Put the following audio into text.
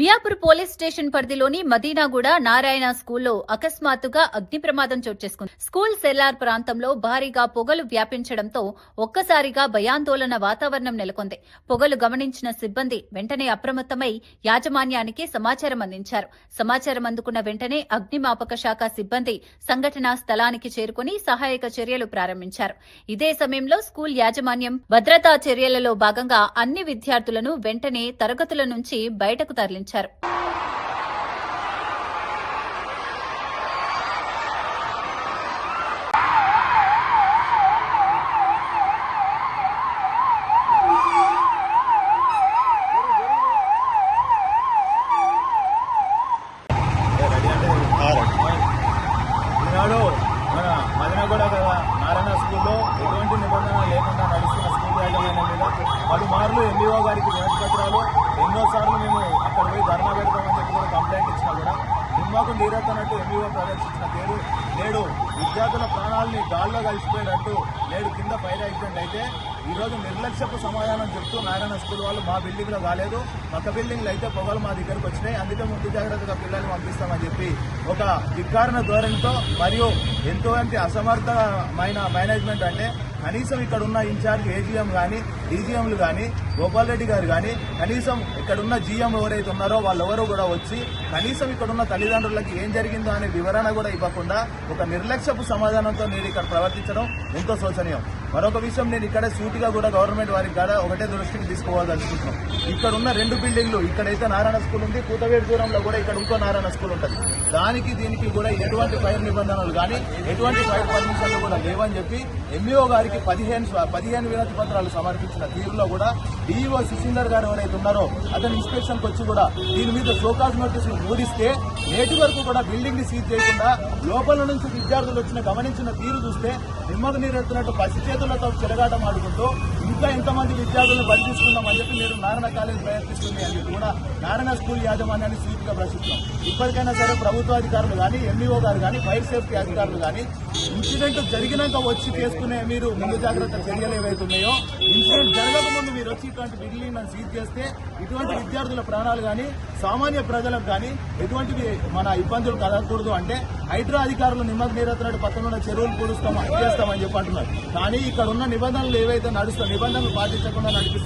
Miyapur police station పరిధిలోని మదీనాగూడ నారాయణ స్కూల్లో అకస్మాత్తుగా అగ్ని ప్రమాదం చోటు చేసుకుంది. స్కూల్ సెల్లార్ ప్రాంతంలో భారీగా పొగలు వ్యాపించడంతో ఒక్కసారిగా భయాందోళన వాతావరణం నెలకొంది. పొగలు గమనించిన సిబ్బంది వెంటనే అప్రమత్తమై యాజమాన్యానికి సమాచారం అందించారు. సమాచారం అందుకున్న వెంటనే అగ్నిమాపక శాఖ సిబ్బంది సంఘటనా స్థలానికి చేరుకుని సహాయక చర్యలు ప్రారంభించారు. ఇదే సమయంలో స్కూల్ యాజమాన్యం భద్రతా చర్యలలో భాగంగా అన్ని విద్యార్థులను వెంటనే తరగతుల నుంచి బయటకు తరలించారు. ఈనాడు మన మదనగూడ నారాయణ స్కూల్లో ఎటువంటి నిబంధన లేకుండా నడుస్తున్న స్కూల్ యాజమాన్యం మీద పలుమార్లు ఎంఈఓ గారికి వినతి పత్రాలు ఎన్నోసార్లు మేము అక్కడ పోయి ధర్నా పెడతామని చెప్పి కూడా కంప్లైంట్ ఇచ్చినా కూడా నిమ్మకు నీరెత్తనట్టు ఎంఈఓ ప్రదర్శించిన పేరు నేడు విద్యార్థుల ప్రాణాలని గాల్లో కలిసిపోయినట్టు నేడు కింద ఫైర్ యాక్సిడెంట్ అయితే ఈరోజు నిర్లక్ష్యపు సమాధానం చెప్తూ నారాయణ స్కూల్ వాళ్ళు మా బిల్డింగ్లో కాలేదు, పక్క బిల్డింగ్లు అయితే పొగలు మా దగ్గరకు వచ్చినాయి, అందుకే ముందు జాగ్రత్తగా పిల్లల్ని పంపిస్తామని చెప్పి ఒక ధిక్కారణ ధోరణితో మరియు ఎంతో అసమర్థమైన మేనేజ్మెంట్ అంటే కనీసం ఇక్కడ ఉన్న ఇన్ఛార్జ్ ఏజీఎం కానీ డీజీఎంలు కానీ గోపాల్ రెడ్డి గారు కానీ కనీసం ఇక్కడున్న జీఎం ఎవరైతే ఉన్నారో వాళ్ళెవరూ కూడా వచ్చి కనీసం ఇక్కడున్న తల్లిదండ్రులకి ఏం జరిగిందో అనే వివరణ కూడా ఇవ్వకుండా ఒక నిర్లక్ష్యపు సమాధానంతో నేను ఇక్కడ ప్రవర్తించడం ఎంతో శోచనీయం. మరొక విషయం నేను ఇక్కడే సూటిగా కూడా గవర్నమెంట్ వారికి కూడా ఒకటే దృష్టికి తీసుకోవాలనుకుంటున్నాం. ఇక్కడ ఉన్న 2 బిల్డింగ్లు ఇక్కడైతే నారాయణ స్కూల్ ఉంది, కూతవేడు దూరంలో కూడా ఇక్కడ ఇంకో నారాయణ స్కూల్ ఉంటుంది. దానికి దీనికి కూడా ఎటువంటి ఫైర్ నిబంధనలు కానీ ఎటువంటి ఫైర్ పర్మిషన్లు కూడా లేవని చెప్పి ఎంఈఓ గారికి 15 వినతి పత్రాలు సమర్పించిన తీరులో కూడా డిఈఓ సుశీందర్ గారు ఎవరైతే ఉన్నారో అతను ఇన్స్పెక్షన్ కు వచ్చి కూడా దీని మీద షోకాజ్ నోటీసులు మూడిస్తే నేటి వరకు కూడా బిల్డింగ్ ని సీజ్ చేయకుండా లోపల నుంచి విద్యార్థులు వచ్చిన గమనించిన తీరు చూస్తే నిమ్మకు నీరెత్తున్నట్టు పసి చేతులతో చెలగాటం ఆడుకుంటూ ఇంకా ఎంతమంది విద్యార్థులను బలి తీసుకుందామని చెప్పి నేను నారాయణ కాలేజ్ ప్రయత్నిస్తుంది అని చెప్పి కూడా నారాయణ స్కూల్ యాజమాన్యాన్ని సూటిగా ప్రశ్నిస్తున్నాం. ఇప్పటికైనా సరే ప్రభుత్వాధికారులు కానీ ఎంఈఓ గారు కానీ ఫైర్ సేఫ్టీ అధికారులు కానీ ఇన్సిడెంట్ జరిగినాక వచ్చి చేసుకునే మీరు ముందు జాగ్రత్త చర్యలు ఏవైతున్నాయో ఇన్సిడెంట్ జరగకముందు మీరు వచ్చి ఇటువంటి బిల్డింగ్ సీజ్ చేస్తే ఇటువంటి విద్యార్థుల ప్రాణాలు కానీ సామాన్య ప్రజలకు కానీ ఎటువంటివి మన ఇబ్బందులు కలగకూడదు. అంటే హైడ్రా అధికారులు నిమ్మకు నీరెత్తినట్టు పక్కన చెరువులు పూడుస్తామని చెప్పి అంటున్నారు. కానీ ఇక్కడ ఉన్న నిబంధనలు ఏవైతే నడుస్తాయో నిబంధనలు పాటించకుండా నడిపిస్తారు.